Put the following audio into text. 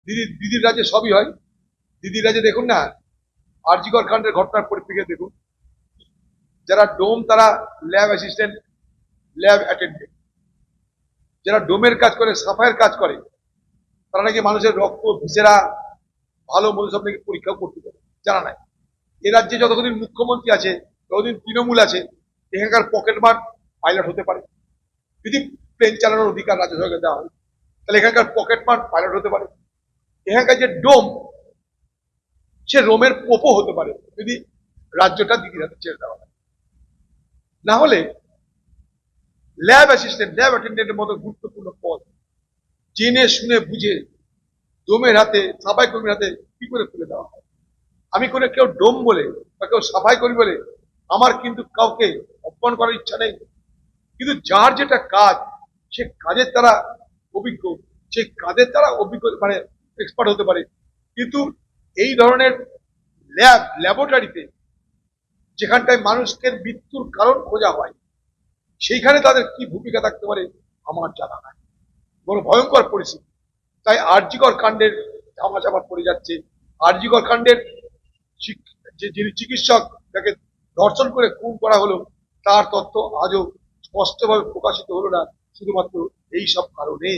দিদির রাজ্যে সবই হয়। দিদির রাজ্যে দেখুন না, আরজি কর কাণ্ডের ঘটনার পরিপ্রেক্ষিতে দেখুন, যারা ডোম তারা ল্যাব অ্যাসিস্ট্যান্ট, ল্যাব অ্যাটেন্ডেন্ট, যারা ডোমের কাজ করে, সাফাইয়ের কাজ করে, তারা নাকি মানুষের রক্ত ভিসেরা ভালো মন্দ সব নাকি পরীক্ষা করতে পারে, জানা নাই। এ রাজ্যে যতদিন মুখ্যমন্ত্রী আছে, ততদিন তৃণমূল আছে, এখানকার পকেট মার পাইলট হতে পারে। যদি প্লেন চালানোর অধিকার রাজ্য সরকারকে দেওয়া হয়, তাহলে এখানকার পকেট মার পাইলট হতে পারে। এখানকার যে ডোম, সে রোমের পোপো হতে পারে, যদি রাজ্যটা দিদির হাতে ছেড়ে দেওয়া হয়। না হলে ল্যাব অ্যাসিস্ট্যান্ট, ল্যাব অ্যাটেন্ডেন্টের মতো গুরুত্বপূর্ণ পদ জেনে শুনে বুঝে ডোমের হাতে, সাফাই কর্মীর হাতে কি করে তুলে দেওয়া হয়? আমি কোনো কেউ ডোম বলে বা কেউ সাফাই কর্মী বলে আমার কিন্তু কাউকে অপমান করার ইচ্ছা নেই, কিন্তু যার যেটা কাজ, সে কাজের তারা অভিজ্ঞ, সেই কাজের তারা অভিজ্ঞ মানে এক্সপার্ট হতে পারে। কিন্তু এই ধরনের ল্যাবরেটরিতে, যেখানটায় মানুষকে মৃত্যুর কারণ খোঁজা হয়, সেইখানে তাদের কি ভূমিকা থাকতে পারে আমার জানা নাই। বড় ভয়ঙ্কর পরিস্থিতি। তাই আরজি কর কাণ্ডের ধামাচাপা পড়ে যাচ্ছে। আরজি কর কাণ্ডের যিনি চিকিৎসক, তাকে ধর্ষণ করে খুন করা হলো, তার তথ্য আজও স্পষ্টভাবে প্রকাশিত হলো না, শুধুমাত্র এই সব কারণে।